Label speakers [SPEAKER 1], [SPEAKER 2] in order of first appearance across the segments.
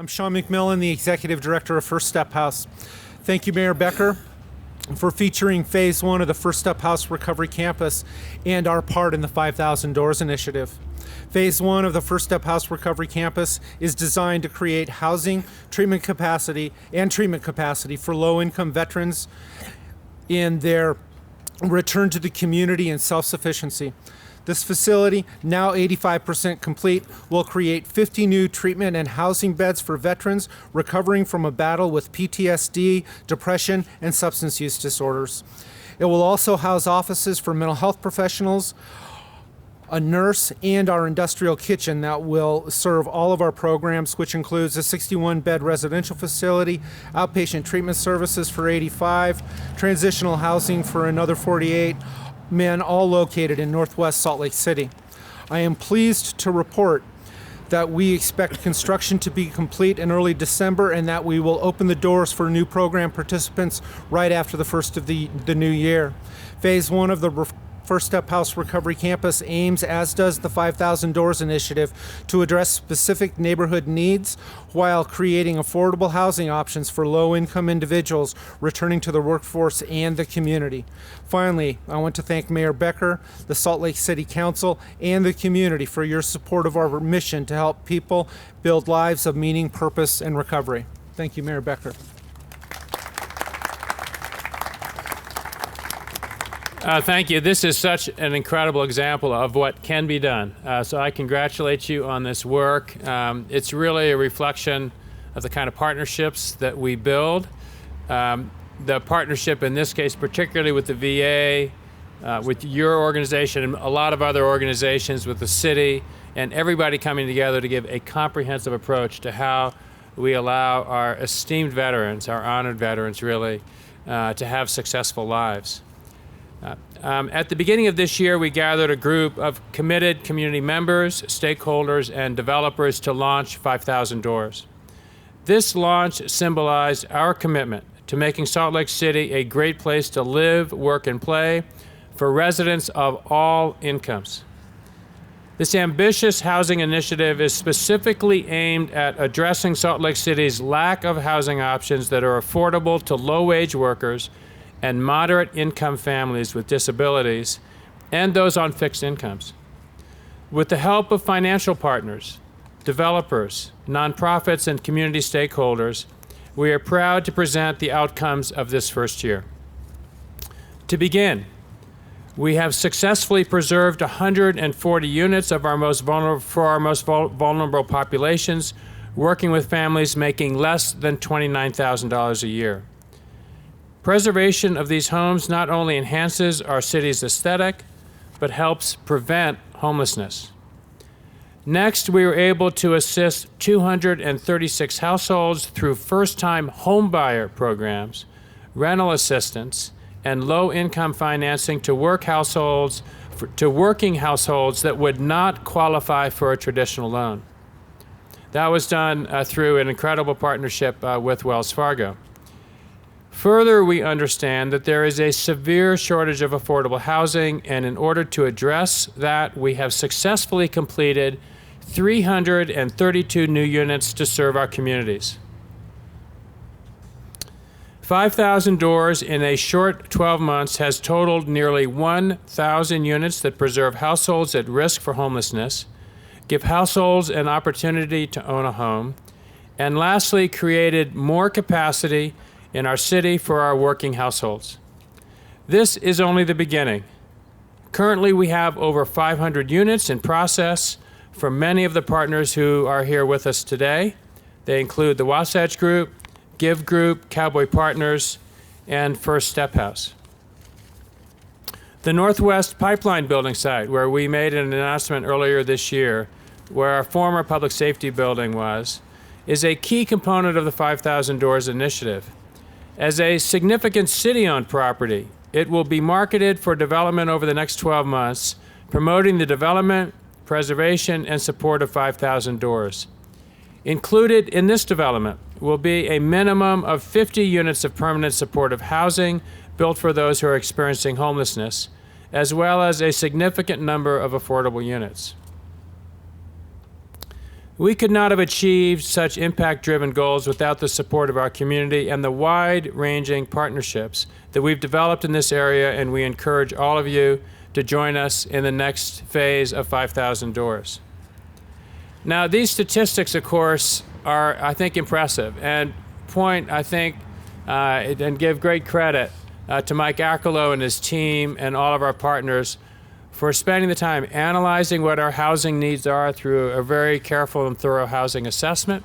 [SPEAKER 1] I'm Sean McMillan, the Executive Director of First Step House. Thank you, Mayor Becker, for featuring Phase 1 of the First Step House Recovery Campus and our part in the 5,000 Doors Initiative. Phase 1 of the First Step House Recovery Campus is designed to create housing, treatment capacity for low-income veterans in their return to the community and self-sufficiency. This facility, now 85% complete, will create 50 new treatment and housing beds for veterans recovering from a battle with PTSD, depression, and substance use disorders. It will also house offices for mental health professionals, a nurse, and our industrial kitchen that will serve all of our programs, which includes a 61-bed residential facility, outpatient treatment services for 85, transitional housing for another 48, men, all located in Northwest Salt Lake City. I am pleased to report that we expect construction to be complete in early December and that we will open the doors for new program participants right after the first of the new year. Phase 1 of the First Step House Recovery Campus aims, as does the 5,000 Doors Initiative, to address specific neighborhood needs while creating affordable housing options for low-income individuals returning to the workforce and the community. Finally, I want to thank Mayor Becker, the Salt Lake City Council, and the community for your support of our mission to help people build lives of meaning, purpose, and recovery. Thank you, Mayor Becker.
[SPEAKER 2] Thank you. This is such an incredible example of what can be done. So I congratulate you on this work. It's really a reflection of the kind of partnerships that we build. The partnership in this case, particularly with the VA, with your organization and a lot of other organizations, with the city, and everybody coming together to give a comprehensive approach to how we allow our esteemed veterans, our honored veterans really, to have successful lives. At the beginning of this year, we gathered a group of committed community members, stakeholders, and developers to launch 5,000 Doors. This launch symbolized our commitment to making Salt Lake City a great place to live, work, and play for residents of all incomes. This ambitious housing initiative is specifically aimed at addressing Salt Lake City's lack of housing options that are affordable to low-wage workers and moderate income families with disabilities, and those on fixed incomes. With the help of financial partners, developers, nonprofits, and community stakeholders, we are proud to present the outcomes of this first year. To begin, we have successfully preserved 140 units of our most vulnerable populations, working with families making less than $29,000 a year. Preservation of these homes not only enhances our city's aesthetic, but helps prevent homelessness. Next, we were able to assist 236 households through first-time homebuyer programs, rental assistance, and low-income financing to working households that would not qualify for a traditional loan. That was done through an incredible partnership with Wells Fargo. Further, we understand that there is a severe shortage of affordable housing, and in order to address that, we have successfully completed 332 new units to serve our communities. 5,000 Doors in a short 12 months has totaled nearly 1,000 units that preserve households at risk for homelessness, give households an opportunity to own a home, and lastly, created more capacity in our city for our working households. This is only the beginning. Currently, we have over 500 units in process from many of the partners who are here with us today. They include the Wasatch Group, Give Group, Cowboy Partners, and First Step House. The Northwest Pipeline building site, where we made an announcement earlier this year, where our former public safety building was, is a key component of the 5,000 Doors initiative. As a significant city-owned property, it will be marketed for development over the next 12 months, promoting the development, preservation, and support of 5,000 Doors. Included in this development will be a minimum of 50 units of permanent supportive housing built for those who are experiencing homelessness, as well as a significant number of affordable units. We could not have achieved such impact-driven goals without the support of our community and the wide-ranging partnerships that we've developed in this area, and we encourage all of you to join us in the next phase of 5,000 Doors. Now, these statistics, of course, are, I think, impressive, and point, I think, and give great credit to Mike Ackerlow and his team and all of our partners for spending the time analyzing what our housing needs are through a very careful and thorough housing assessment,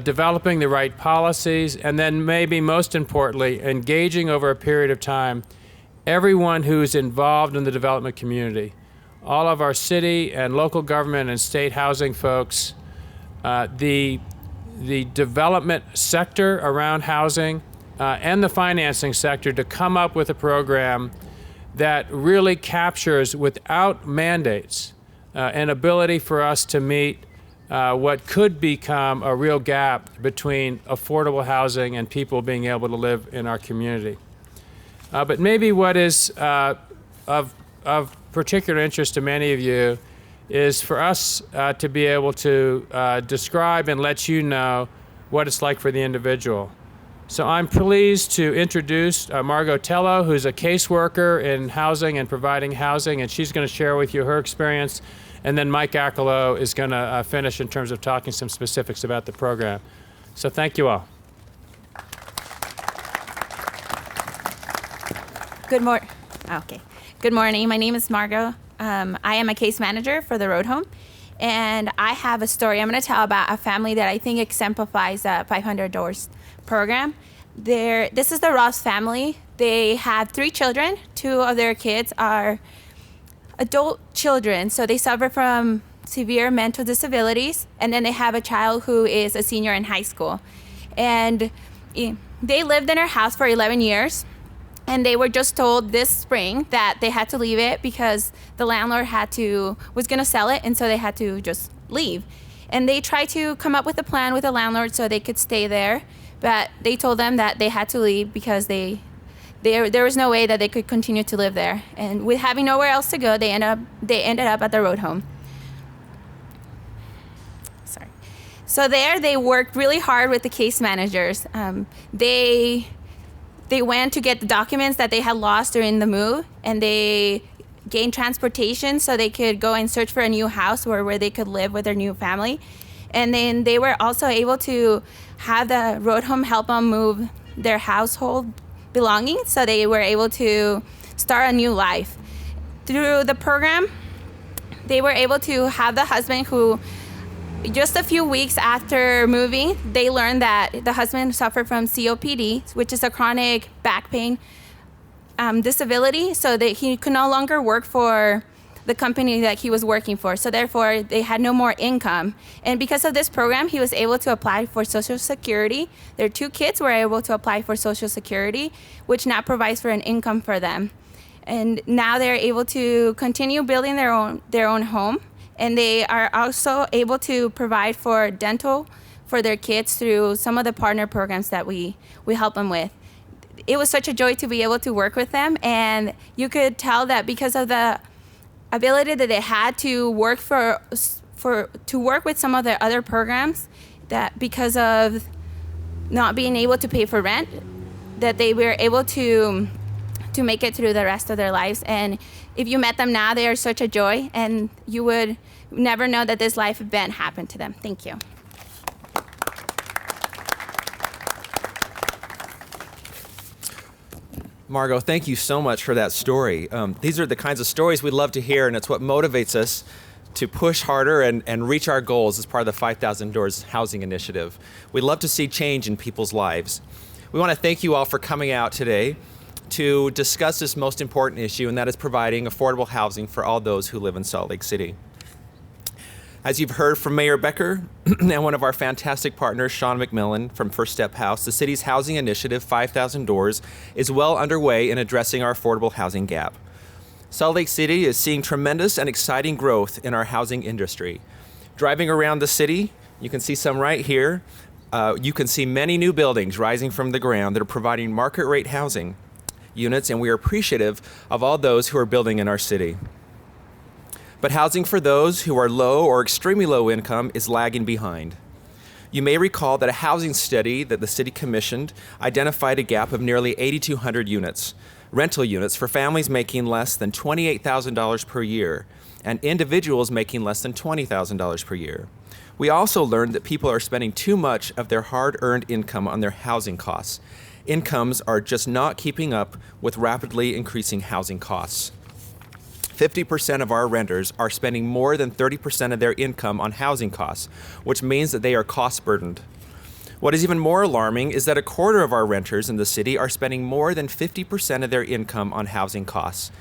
[SPEAKER 2] developing the right policies, and then maybe most importantly, engaging over a period of time everyone who's involved in the development community, all of our city and local government and state housing folks, the development sector around housing, and the financing sector to come up with a program that really captures, without mandates, an ability for us to meet what could become a real gap between affordable housing and people being able to live in our community. But maybe what is of particular interest to many of you is for us to be able to describe and let you know what it's like for the individual. So I'm pleased to introduce Margot Tello, who's a caseworker in housing and providing housing, and she's going to share with you her experience. And then Mike Ackerlow is going to finish in terms of talking some specifics about the program. So thank you all.
[SPEAKER 3] Good morning. My name is Margot. I am a case manager for the Road Home, and I have a story I'm going to tell about a family that I think exemplifies the 500 Doors program. This is the Ross family. They have 3 children. 2 of their kids are adult children, so they suffer from severe mental disabilities, and then they have a child who is a senior in high school. And they lived in their house for 11 years, and they were just told this spring that they had to leave it because the landlord was going to sell it, and so they had to just leave. And they tried to come up with a plan with the landlord so they could stay there, but they told them that they had to leave because there was no way that they could continue to live there. And with having nowhere else to go, they ended up at the Road Home. Sorry. So there they worked really hard with the case managers. They went to get the documents that they had lost during the move, and they gained transportation so they could go and search for a new house where they could live with their new family. And then they were also able to have the Road Home help them move their household belongings, so they were able to start a new life. Through the program, they were able to have the husband who, just a few weeks after moving, they learned that the husband suffered from COPD, which is a chronic back pain disability, so that he could no longer work for the company that he was working for. So therefore, they had no more income. And because of this program, he was able to apply for Social Security. Their 2 kids were able to apply for Social Security, which now provides for an income for them. And now they're able to continue building their own home. And they are also able to provide for dental for their kids through some of the partner programs that we help them with. It was such a joy to be able to work with them, and you could tell that because of the ability that they had to work to work with some of the other programs, that because of not being able to pay for rent, that they were able to make it through the rest of their lives. And if you met them now, they are such a joy, and you would never know that this life event happened to them. Thank you.
[SPEAKER 4] Margot, thank you so much for that story. These are the kinds of stories we love to hear, and it's what motivates us to push harder and reach our goals as part of the 5,000 Doors Housing Initiative. We love to see change in people's lives. We want to thank you all for coming out today to discuss this most important issue, and that is providing affordable housing for all those who live in Salt Lake City. As you've heard from Mayor Becker and one of our fantastic partners, Sean McMillan from First Step House, the city's housing initiative, 5,000 Doors, is well underway in addressing our affordable housing gap. Salt Lake City is seeing tremendous and exciting growth in our housing industry. Driving around the city, you can see some right here. You can see many new buildings rising from the ground that are providing market rate housing units, and we are appreciative of all those who are building in our city. But housing for those who are low or extremely low income is lagging behind. You may recall that a housing study that the city commissioned identified a gap of nearly 8,200 units, rental units for families making less than $28,000 per year and individuals making less than $20,000 per year. We also learned that people are spending too much of their hard-earned income on their housing costs. Incomes are just not keeping up with rapidly increasing housing costs. 50% of our renters are spending more than 30% of their income on housing costs, which means that they are cost burdened. What is even more alarming is that a quarter of our renters in the city are spending more than 50% of their income on housing costs.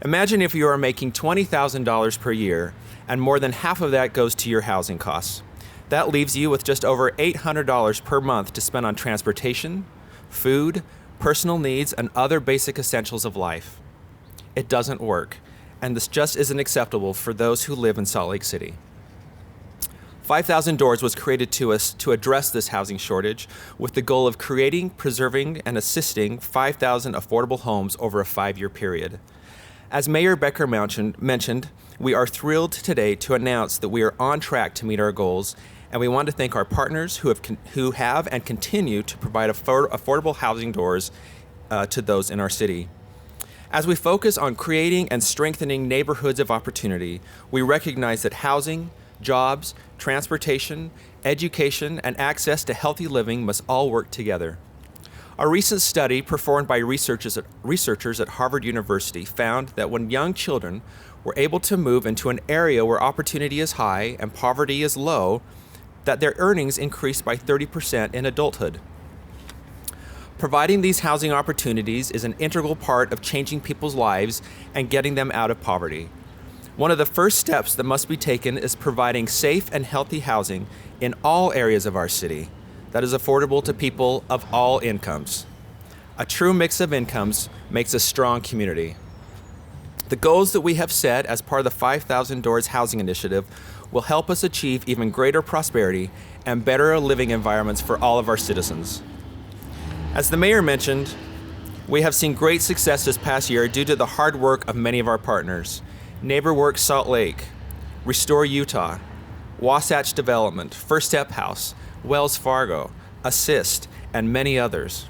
[SPEAKER 4] Imagine if you are making $20,000 per year and more than half of that goes to your housing costs. That leaves you with just over $800 per month to spend on transportation, food, personal needs, and other basic essentials of life. It doesn't work, and this just isn't acceptable for those who live in Salt Lake City. 5,000 Doors was created to address this housing shortage with the goal of creating, preserving, and assisting 5,000 affordable homes over a 5-year period. As Mayor Becker mentioned, we are thrilled today to announce that we are on track to meet our goals, and we want to thank our partners who have and continue to provide affordable housing doors to those in our city. As we focus on creating and strengthening neighborhoods of opportunity, we recognize that housing, jobs, transportation, education, and access to healthy living must all work together. A recent study performed by researchers at Harvard University found that when young children were able to move into an area where opportunity is high and poverty is low, that their earnings increased by 30% in adulthood. Providing these housing opportunities is an integral part of changing people's lives and getting them out of poverty. One of the first steps that must be taken is providing safe and healthy housing in all areas of our city that is affordable to people of all incomes. A true mix of incomes makes a strong community. The goals that we have set as part of the 5,000 Doors Housing Initiative will help us achieve even greater prosperity and better living environments for all of our citizens. As the mayor mentioned, we have seen great success this past year due to the hard work of many of our partners: NeighborWorks Salt Lake, Restore Utah, Wasatch Development, First Step House, Wells Fargo, Assist, and many others.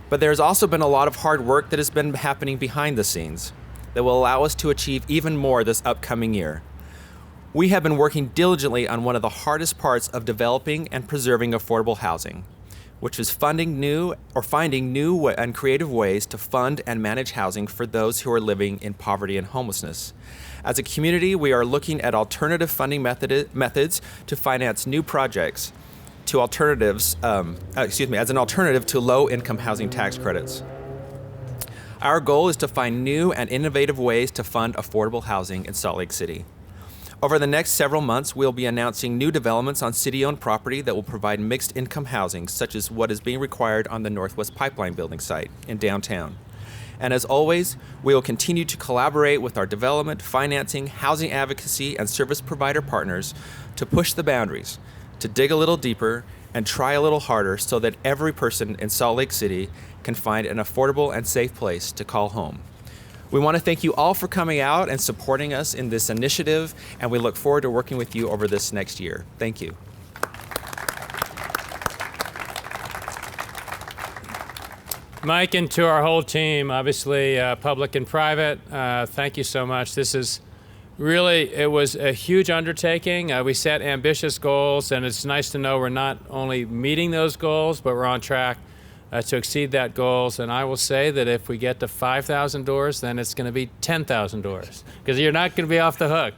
[SPEAKER 4] But there's also been a lot of hard work that has been happening behind the scenes that will allow us to achieve even more this upcoming year. We have been working diligently on one of the hardest parts of developing and preserving affordable housing, which is finding new and creative ways to fund and manage housing for those who are living in poverty and homelessness. As a community, we are looking at alternative funding methods to finance new projects as an alternative to low-income housing tax credits. Our goal is to find new and innovative ways to fund affordable housing in Salt Lake City. Over the next several months, we'll be announcing new developments on city-owned property that will provide mixed-income housing, such as what is being required on the Northwest Pipeline building site in downtown. And as always, we will continue to collaborate with our development, financing, housing advocacy, and service provider partners to push the boundaries, to dig a little deeper, and try a little harder so that every person in Salt Lake City can find an affordable and safe place to call home. We want to thank you all for coming out and supporting us in this initiative, and we look forward to working with you over this next year. Thank you.
[SPEAKER 2] Mike, and to our whole team, obviously public and private, thank you so much. It was a huge undertaking. We set ambitious goals, and it's nice to know we're not only meeting those goals, but we're on track to exceed that goals. And I will say that if we get to 5,000 doors, then it's going to be 10,000 doors, because you're not going to be off the hook.